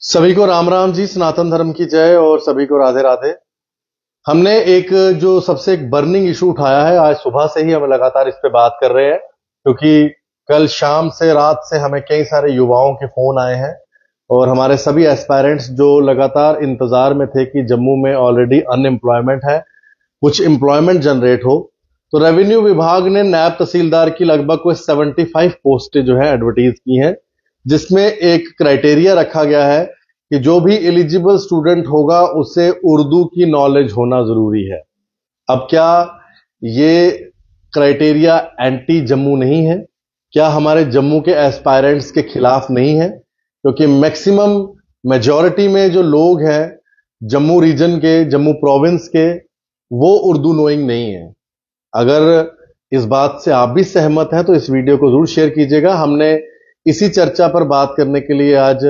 सभी को राम राम जी, सनातन धर्म की जय और सभी को राधे राधे। हमने एक जो सबसे एक बर्निंग इशू उठाया है, आज सुबह से ही हम लगातार इस पे बात कर रहे हैं, क्योंकि कल शाम से रात से हमें कई सारे युवाओं के फोन आए हैं और हमारे सभी एस्पायरेंट्स जो लगातार इंतजार में थे कि जम्मू में ऑलरेडी अनएम्प्लॉयमेंट है, कुछ एम्प्लॉयमेंट जनरेट हो, तो रेवेन्यू विभाग ने नायब तहसीलदार की लगभग कोई 75 पोस्टें जो है एडवर्टीज की हैं, जिसमें एक क्राइटेरिया रखा गया है कि जो भी एलिजिबल स्टूडेंट होगा उसे उर्दू की नॉलेज होना जरूरी है। अब क्या ये क्राइटेरिया एंटी जम्मू नहीं है? क्या हमारे जम्मू के एस्पायरेंट्स के खिलाफ नहीं है? क्योंकि मैक्सिमम मेजॉरिटी में जो लोग हैं जम्मू रीजन के, जम्मू प्रोविंस के, वो उर्दू नोइंग नहीं है। अगर इस बात से आप भी सहमत हैं तो इस वीडियो को जरूर शेयर कीजिएगा। हमने इसी चर्चा पर बात करने के लिए आज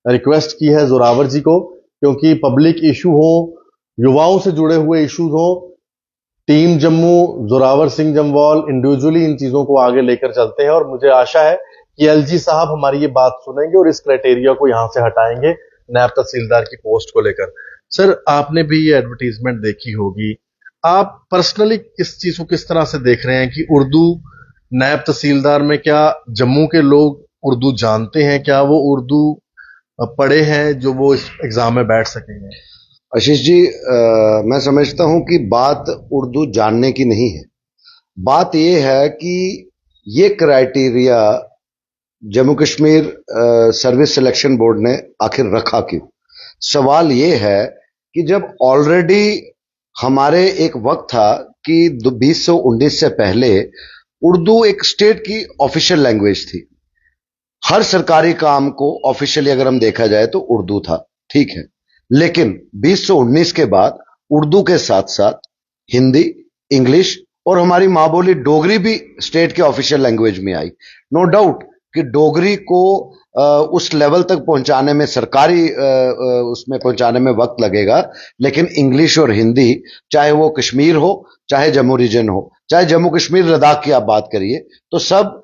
रिक्वेस्ट की है जोरावर जी को, क्योंकि पब्लिक इशू हो, युवाओं से जुड़े हुए इश्यूज हो, टीम जम्मू, जोरावर सिंह जम्वाल इंडिविजुअली इन चीजों को आगे लेकर चलते हैं और मुझे आशा है कि एलजी साहब हमारी ये बात सुनेंगे और इस क्राइटेरिया को यहां से हटाएंगे नायब तहसीलदार की पोस्ट को लेकर। सर, आपने भी ये एडवर्टीजमेंट देखी होगी, आप पर्सनली इस चीज को किस तरह से देख रहे हैं कि उर्दू नायब तहसीलदार में, क्या जम्मू के लोग उर्दू जानते हैं? क्या वो उर्दू पढ़े हैं जो वो इस एग्जाम में बैठ सकेंगे? आशीष जी, मैं समझता हूं कि बात उर्दू जानने की नहीं है। बात यह है कि ये criteria Jammu Kashmir service selection board ने आखिर रखा क्यों। सवाल ये है कि जब ऑलरेडी हमारे एक वक्त था कि 2019 से पहले उर्दू एक स्टेट की ऑफिशियल लैंग्वेज थी। हर सरकारी काम को ऑफिशियली अगर हम देखा जाए तो उर्दू था, ठीक है। लेकिन 2019 के बाद उर्दू के साथ साथ हिंदी, इंग्लिश और हमारी माँ बोली डोगरी भी स्टेट के ऑफिशियल लैंग्वेज में आई। नो डाउट कि डोगरी को उस लेवल तक पहुंचाने में, सरकारी उसमें पहुंचाने में वक्त लगेगा, लेकिन इंग्लिश और हिंदी, चाहे वो कश्मीर हो, चाहे जम्मू रीजन हो, चाहे जम्मू कश्मीर लद्दाख की आप बात करिए, तो सब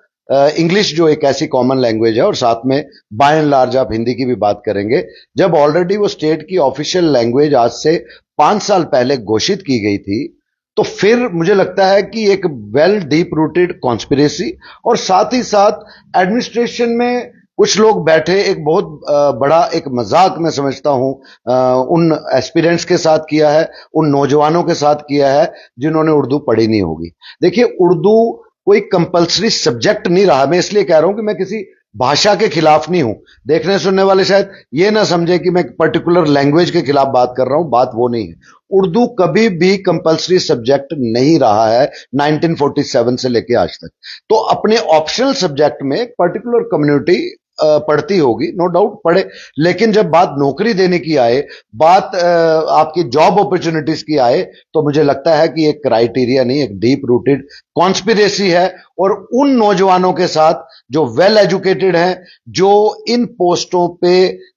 इंग्लिश जो एक ऐसी कॉमन लैंग्वेज है और साथ में बाय एंड लार्ज आप हिंदी की भी बात करेंगे, जब ऑलरेडी वो स्टेट की ऑफिशियल लैंग्वेज आज से 5 साल पहले घोषित की गई थी, तो फिर मुझे लगता है कि एक वेल डीप रूटेड कॉन्स्पिरेसी और साथ ही साथ एडमिनिस्ट्रेशन में कुछ लोग बैठे एक बहुत बड़ा एक मजाक मैं समझता हूं उन एस्पिरेंट्स के साथ किया है, उन नौजवानों के साथ किया है जिन्होंने उर्दू पढ़ी नहीं होगी। देखिए, उर्दू कोई कंपलसरी सब्जेक्ट नहीं रहा। मैं इसलिए कह रहा हूं कि मैं किसी भाषा के खिलाफ नहीं हूं। देखने सुनने वाले शायद ये ना समझे कि मैं पर्टिकुलर लैंग्वेज के खिलाफ बात कर रहा हूं, बात वो नहीं है। उर्दू कभी भी कंपलसरी सब्जेक्ट नहीं रहा है 1947 से लेकर आज तक। तो अपने ऑप्शनल सब्जेक्ट में पर्टिकुलर कम्युनिटी पढ़ती होगी, नो डाउट पढ़े, लेकिन जब बात नौकरी देने की आए, बात आपकी जॉब अपॉर्चुनिटीज की आए, तो मुझे लगता है कि एक क्राइटेरिया नहीं, एक डीप रूटेड कॉन्स्पिरेसी है। और उन नौजवानों के साथ जो वेल एजुकेटेड हैं, जो इन पोस्टों पे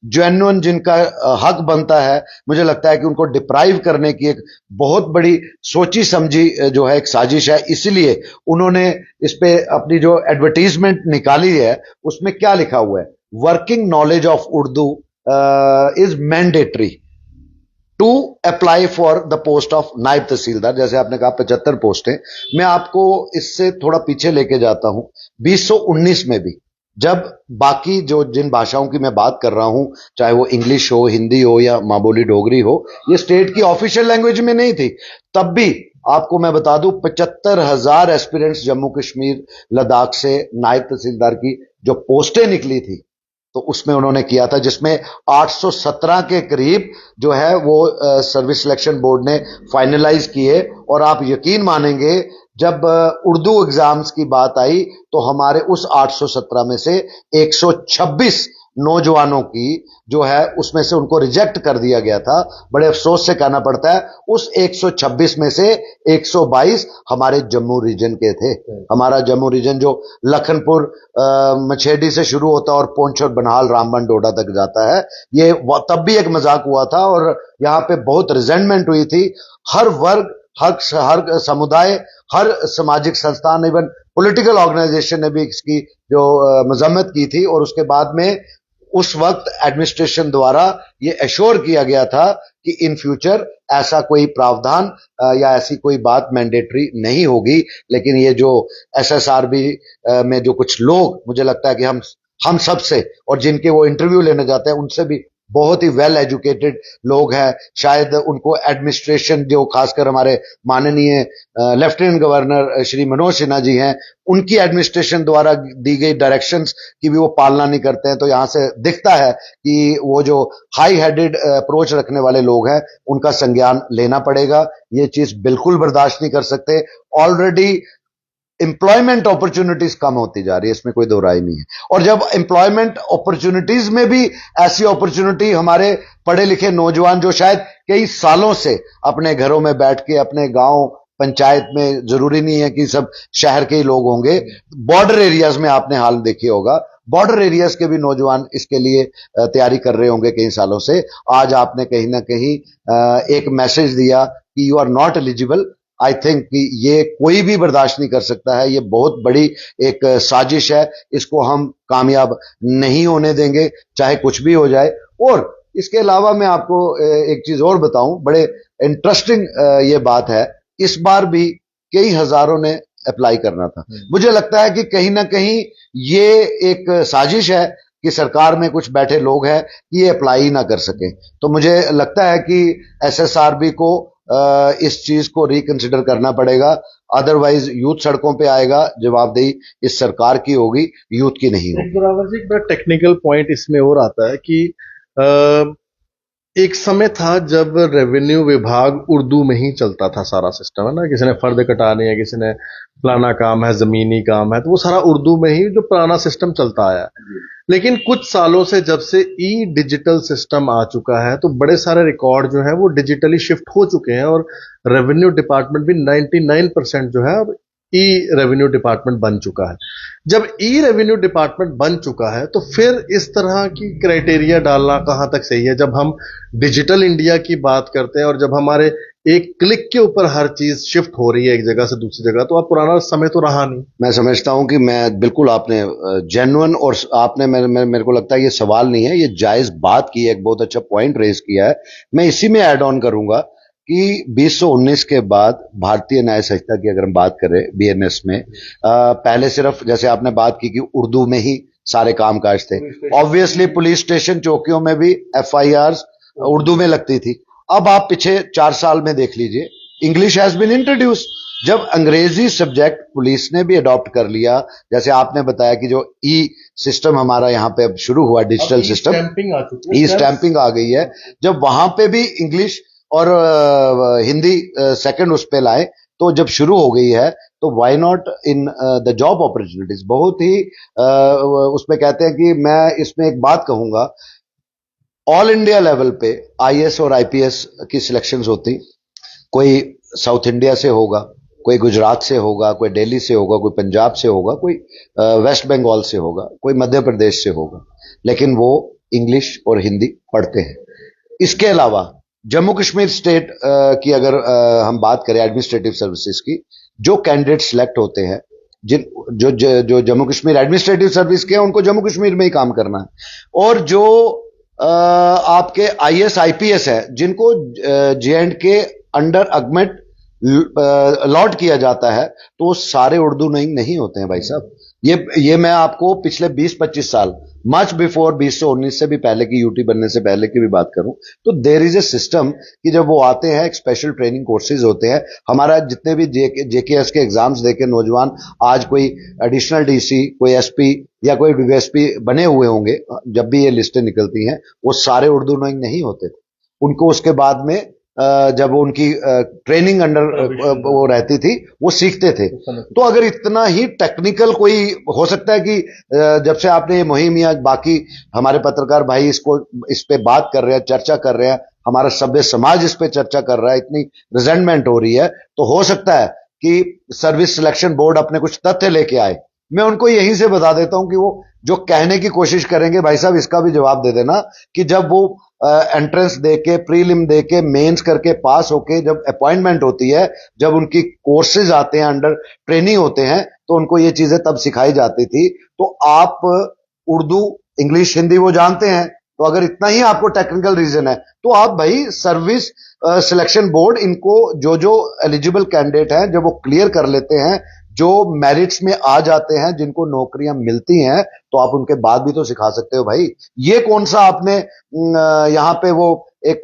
जेन्युइन जिनका हक बनता है, मुझे लगता है कि उनको डिप्राइव करने की एक बहुत बड़ी सोची समझी जो है एक साजिश है। इसलिए उन्होंने इस पे अपनी जो एडवर्टीजमेंट निकाली है उसमें क्या लिखा हुआ है, working knowledge of Urdu is mandatory to apply for the post of naib tehsildar. जैसे आपने कहा 75 पोस्ट है, मैं आपको इससे थोड़ा पीछे लेके जाता हूं। 2019 में भी जब बाकी जो जिन भाषाओं की मैं बात कर रहा हूं, चाहे वो इंग्लिश हो, हिंदी हो या माँ बोली डोगरी हो, ये स्टेट की ऑफिशियल लैंग्वेज में नहीं थी, तब भी आपको मैं बता दूं 75,000 एस्पिरेंट्स जम्मू कश्मीर लद्दाख से नायब तहसीलदार की जो पोस्टें निकली थी, तो उसमें उन्होंने किया था, जिसमें 817 के करीब जो है वो सर्विस सिलेक्शन बोर्ड ने फाइनलाइज किए। और आप यकीन मानेंगे, जब उर्दू एग्जाम्स की बात आई तो हमारे उस 817 में से 126 नौजवानों की जो है उसमें से उनको रिजेक्ट कर दिया गया था। बड़े अफसोस से कहना पड़ता है, उस 126 में से 122 हमारे जम्मू रीजन के थे। हमारा जम्मू रीजन जो लखनपुर मछेडी से शुरू होता है और पुंछ और बनहाल रामबन डोडा तक जाता है, ये तब भी एक मजाक हुआ था और यहां पे बहुत रिजेंटमेंट हुई थी। हर वर्ग, हर समुदाय, हर सामाजिक संस्थान, इवन पॉलिटिकल ऑर्गेनाइजेशन ने भी इसकी जो मजम्मत की थी। और उसके बाद में उस वक्त एडमिनिस्ट्रेशन द्वारा ये एश्योर किया गया था कि इन फ्यूचर ऐसा कोई प्रावधान या ऐसी कोई बात मैंडेटरी नहीं होगी। लेकिन ये जो एसएसआरबी में जो कुछ लोग, मुझे लगता है कि हम सब से, और जिनके वो इंटरव्यू लेने जाते हैं उनसे भी बहुत ही वेल एजुकेटेड लोग हैं, शायद उनको एडमिनिस्ट्रेशन, जो खासकर हमारे माननीय लेफ्टिनेंट गवर्नर श्री मनोज सिन्हा जी हैं, उनकी एडमिनिस्ट्रेशन द्वारा दी गई डायरेक्शंस की भी वो पालना नहीं करते हैं। तो यहां से दिखता है कि वो जो हाई हेडेड अप्रोच रखने वाले लोग हैं उनका संज्ञान लेना पड़ेगा। ये चीज बिल्कुल बर्दाश्त नहीं कर सकते। ऑलरेडी एम्प्लॉयमेंट अपॉर्चुनिटीज कम होती जा रही है, इसमें कोई दो राय नहीं है। और जब एम्प्लॉयमेंट अपॉर्चुनिटीज में भी ऐसी अपॉर्चुनिटी हमारे पढ़े लिखे नौजवान जो शायद कई सालों से अपने घरों में बैठ के, अपने गांव पंचायत में, जरूरी नहीं है कि सब शहर के ही लोग होंगे, बॉर्डर एरियाज में आपने हाल देखी होगा, बॉर्डर एरियाज के भी नौजवान इसके लिए तैयारी कर रहे होंगे कई सालों से। आज आपने कहीं ना कहीं एक मैसेज दिया कि you are not eligible. I think कि ये कोई भी बर्दाश्त नहीं कर सकता है। ये बहुत बड़ी एक साजिश है, इसको हम कामयाब नहीं होने देंगे, चाहे कुछ भी हो जाए। और इसके अलावा मैं आपको एक चीज और बताऊं, बड़े इंटरेस्टिंग ये बात है, इस बार भी कई हजारों ने अप्लाई करना था। मुझे लगता है कि कहीं ना कहीं ये एक साजिश है कि सरकार में कुछ बैठे लोग हैं कि ये अप्लाई ना कर सके। तो मुझे लगता है कि एसएसआरबी को इस चीज को रिकंसिडर करना पड़ेगा। अदरवाइज यूथ सड़कों पे आएगा, जवाबदेही इस सरकार की होगी, यूथ की नहीं होगी। जोरावर जी, एक बड़ा टेक्निकल पॉइंट इसमें और आता है कि एक समय था जब रेवेन्यू विभाग उर्दू में ही चलता था, सारा सिस्टम है ना, किसी ने फर्द कटाने है, किसी ने फलाना काम है, जमीनी काम है, तो वो सारा उर्दू में ही जो पुराना सिस्टम चलता आया है। लेकिन कुछ सालों से जब से ई डिजिटल सिस्टम आ चुका है तो बड़े सारे रिकॉर्ड जो है वो डिजिटली शिफ्ट हो चुके हैं और रेवेन्यू डिपार्टमेंट भी 99% जो है अब ई रेवेन्यू डिपार्टमेंट बन चुका है। जब ई रेवेन्यू डिपार्टमेंट बन चुका है तो फिर इस तरह की क्राइटेरिया डालना कहां तक सही है, जब हम डिजिटल इंडिया की बात करते हैं और जब हमारे एक क्लिक के ऊपर हर चीज शिफ्ट हो रही है एक जगह से दूसरी जगह, तो अब पुराना समय तो रहा नहीं। मैं समझता हूं कि मैं बिल्कुल, आपने जेन्युइन, और आपने मेरे को लगता है ये सवाल नहीं है, ये जायज बात की है, एक बहुत अच्छा पॉइंट रेज किया है। मैं इसी में ऐड ऑन करूंगा कि 2019 के बाद भारतीय न्याय संहिता की अगर हम बात करें बीएनएस में, पहले सिर्फ जैसे आपने बात की कि उर्दू में ही सारे कामकाज थे। ऑब्वियसली पुलिस स्टेशन चौकियों में भी एफआईआर उर्दू में लगती थी। अब आप पीछे 4 साल में देख लीजिए, इंग्लिश हैज बीन इंट्रोड्यूस। जब अंग्रेजी सब्जेक्ट पुलिस ने भी अडॉप्ट कर लिया, जैसे आपने बताया कि जो ई सिस्टम हमारा यहाँ पे अब शुरू हुआ, डिजिटल सिस्टम, ई स्टैंपिंग आ गई है, जब वहां पे भी इंग्लिश और हिंदी सेकंड उस पे लाए, तो जब शुरू हो गई है तो why not in the job opportunities. बहुत ही उसमें कहते हैं कि मैं इसमें एक बात कहूंगा, ऑल इंडिया लेवल पे आईएएस और आईपीएस की सिलेक्शंस होती, कोई साउथ इंडिया से होगा, कोई गुजरात से होगा, कोई दिल्ली से होगा, कोई पंजाब से होगा, कोई वेस्ट बंगाल से होगा, कोई मध्य प्रदेश से होगा, लेकिन वो इंग्लिश और हिंदी पढ़ते हैं। इसके अलावा जम्मू कश्मीर स्टेट की अगर हम बात करें एडमिनिस्ट्रेटिव सर्विसेज की, जो कैंडिडेट सिलेक्ट होते हैं, जिन जो जम्मू कश्मीर एडमिनिस्ट्रेटिव सर्विस के हैं, उनको जम्मू कश्मीर में ही काम करना है। और जो आपके आईएएस आईपीएस है, जिनको जे&के अंडर अगमेंट अलॉट किया जाता है, तो सारे उर्दू नहीं होते हैं भाई साहब। ये मैं आपको पिछले 20-25 साल, मच बिफोर 2019 से भी पहले की, यूटी बनने से पहले की भी बात करूं, तो देयर इज ए सिस्टम कि जब वो आते हैं, एक स्पेशल ट्रेनिंग कोर्सेज होते हैं। हमारा जितने भी जेकेएस के एग्जाम्स देके नौजवान आज कोई एडिशनल डीसी, कोई एसपी या कोई डीएसपी बने हुए होंगे, जब भी ये लिस्टें निकलती हैं, वो सारे उर्दू नहीं होते। उनको उसके बाद में जब उनकी ट्रेनिंग अंडर वो रहती थी, वो सीखते थे। तो अगर इतना ही टेक्निकल कोई हो सकता है कि जब से आपने ये मुहिम या बाकी हमारे पत्रकार भाई इस पे बात कर रहे हैं, चर्चा कर रहे हैं, हमारा सभ्य समाज इस पे चर्चा कर रहा है, इतनी रिजेंटमेंट हो रही है, तो हो सकता है कि सर्विस सिलेक्शन बोर्ड अपने कुछ तथ्य लेके आए। मैं उनको यहीं से बता देता हूं कि वो जो कहने की कोशिश करेंगे, भाई साहब इसका भी जवाब दे देना कि जब वो एंट्रेंस देके, प्रीलिम देके, मेंस करके पास होके जब अपॉइंटमेंट होती है, जब उनकी कोर्सेज आते हैं, अंडर ट्रेनिंग होते हैं, तो उनको ये चीजें तब सिखाई जाती थी। तो आप उर्दू इंग्लिश हिंदी वो जानते हैं, तो अगर इतना ही आपको टेक्निकल रीजन है तो आप भाई सर्विस सिलेक्शन बोर्ड इनको जो जो एलिजिबल कैंडिडेट हैं जब वो क्लियर कर लेते हैं, जो मेरिट्स में आ जाते हैं, जिनको नौकरियां मिलती हैं, तो आप उनके बाद भी तो सिखा सकते हो भाई। ये कौन सा आपने यहां पे वो एक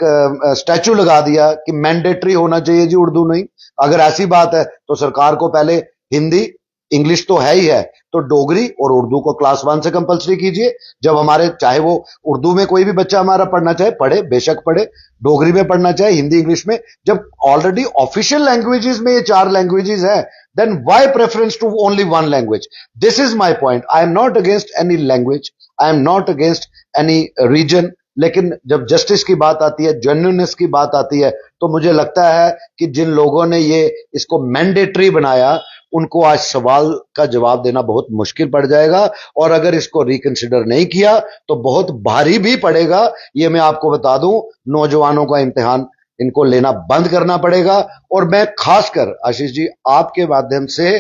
स्टैचू लगा दिया कि मैंडेटरी होना चाहिए जी उर्दू नहीं। अगर ऐसी बात है तो सरकार को पहले हिंदी इंग्लिश तो है ही है, तो डोगरी और उर्दू को क्लास 1 से कंपलसरी कीजिए। जब हमारे चाहे वो उर्दू में कोई भी बच्चा हमारा पढ़ना चाहे पढ़े, बेशक पढ़े, डोगरी में पढ़ना चाहे हिंदी इंग्लिश में, जब ऑलरेडी ऑफिशियल लैंग्वेजेस में ये 4 लैंग्वेजेस है, then why preference to only one language? This is my point. I am not against any language, I am not against any region, लेकिन जब जस्टिस की बात आती है, जेन्युइननेस की बात आती है, तो मुझे लगता है कि जिन लोगों ने ये इसको मैंडेटरी बनाया उनको आज सवाल का जवाब देना बहुत मुश्किल पड़ जाएगा, और अगर इसको रिकंसिडर नहीं किया तो बहुत भारी भी पड़ेगा। ये मैं आपको बता दूं, नौजवानों का इम्तिहान इनको लेना बंद करना पड़ेगा। और मैं खासकर आशीष जी आपके माध्यम से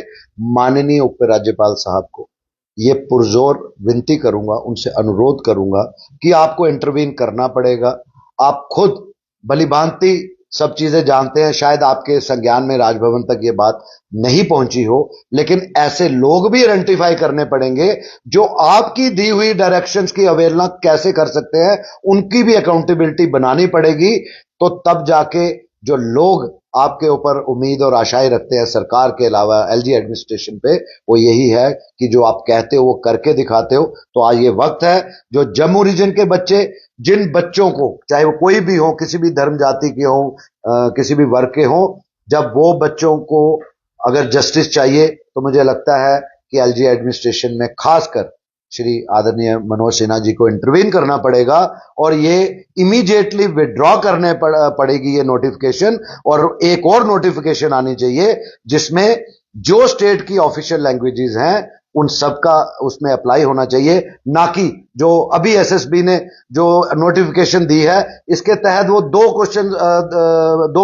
माननीय उप राज्यपाल साहब को ये पुरजोर विनती करूंगा, उनसे अनुरोध करूंगा कि आपको इंटरवीन करना पड़ेगा। आप खुद भलीभांति सब चीजें जानते हैं, शायद आपके संज्ञान में राजभवन तक ये बात नहीं पहुंची हो, लेकिन ऐसे लोग भी आइडेंटिफाई करने पड़ेंगे जो आपकी दी हुई डायरेक्शंस की अवहेलना कैसे कर सकते हैं, उनकी भी अकाउंटेबिलिटी बनानी पड़ेगी। तो तब जाके जो लोग आपके ऊपर उम्मीद और आशाएं रखते हैं सरकार के अलावा एलजी एडमिनिस्ट्रेशन पे, वो यही है कि जो आप कहते हो वो करके दिखाते हो। तो आज ये वक्त है, जो जम्मू रीजन के बच्चे, जिन बच्चों को चाहे वो कोई भी हो, किसी भी धर्म जाति के हो, किसी भी वर्ग के हो, जब वो बच्चों को अगर जस्टिस चाहिए तो मुझे लगता है कि एलजी एडमिनिस्ट्रेशन में खासकर श्री आदरणीय मनोज सिन्हा जी को इंटरवीन करना पड़ेगा, और ये इमीडिएटली विड्रॉ करने पड़ेगी ये नोटिफिकेशन, और एक और नोटिफिकेशन आनी चाहिए जिसमें जो स्टेट की ऑफिशियल लैंग्वेजेस हैं उन सबका उसमें अप्लाई होना चाहिए, ना कि जो अभी एसएसबी ने जो नोटिफिकेशन दी है इसके तहत वो दो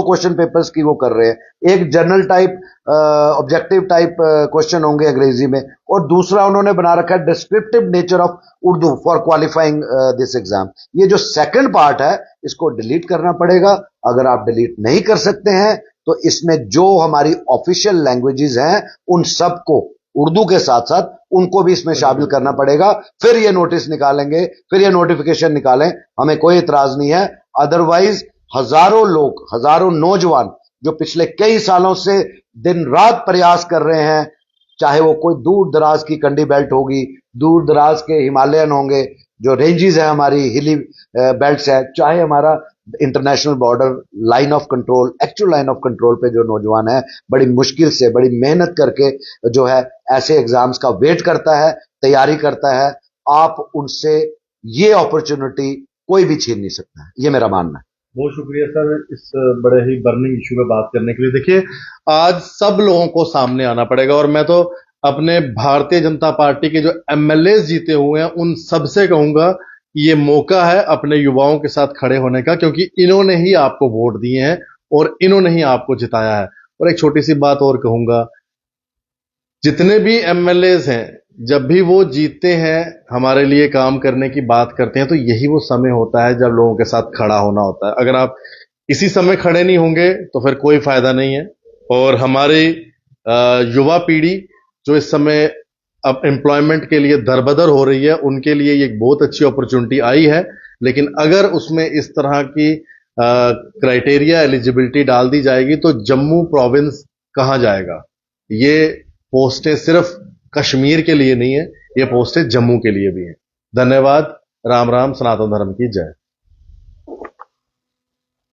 क्वेश्चन पेपर्स की वो कर रहे हैं। एक general type objective type question होंगे अंग्रेजी में, और दूसरा उन्होंने बना रखा है descriptive nature of Urdu for qualifying this exam. ये जो सेकंड पार्ट है इसको डिलीट करना पड़ेगा। अगर आप डिलीट नहीं कर सकते हैं तो इसमें जो हमारी ऑफिशियल लैंग्वेजेस हैं उन सबको उर्दू के साथ साथ उनको भी इसमें शामिल करना पड़ेगा। फिर ये नोटिस निकालेंगे, फिर ये नोटिफिकेशन निकालें, हमें कोई इतराज नहीं है। अदरवाइज हजारों लोग, हजारों नौजवान जो पिछले कई सालों से दिन रात प्रयास कर रहे हैं, चाहे वो कोई दूर दराज की कंडी बेल्ट होगी, दूर दराज के हिमालयन होंगे, जो रेंजेस है हमारी हिली बेल्ट्स है, चाहे हमारा international border line of control, actual line of control पे जो नौजवान है बड़ी मुश्किल से, बड़ी मेहनत करके जो है ऐसे एग्जाम्स का वेट करता है, तैयारी करता है, आप उनसे ये अपॉर्चुनिटी कोई भी छीन नहीं सकता है, ये मेरा मानना है। बहुत शुक्रिया सर इस बड़े ही बर्निंग इशू पे बात करने के लिए। देखिए, आज सब लोगों को सामने आना पड़ेगा, और मैं तो अपने भारतीय जनता पार्टी के जो एमएलए जीते हुए हैं उन सबसे कहूंगा ये मौका है अपने युवाओं के साथ खड़े होने का, क्योंकि इन्होंने ही आपको वोट दिए हैं और इन्होंने ही आपको जिताया है। और एक छोटी सी बात और कहूंगा, जितने भी एमएलए हैं जब भी वो जीतते हैं, हमारे लिए काम करने की बात करते हैं, तो यही वो समय होता है जब लोगों के साथ खड़ा होना होता है। अगर आप इसी समय खड़े नहीं होंगे तो फिर कोई फायदा नहीं है। और हमारी युवा पीढ़ी जो इस समय अब एम्प्लॉयमेंट के लिए दरबदर हो रही है, उनके लिए ये एक बहुत अच्छी अपॉर्चुनिटी आई है। लेकिन अगर उसमें इस तरह की क्राइटेरिया एलिजिबिलिटी डाल दी जाएगी तो जम्मू प्रोविंस कहां जाएगा। ये पोस्टें सिर्फ कश्मीर के लिए नहीं है, ये पोस्टें जम्मू के लिए भी हैं। धन्यवाद। राम राम। सनातन धर्म की जय।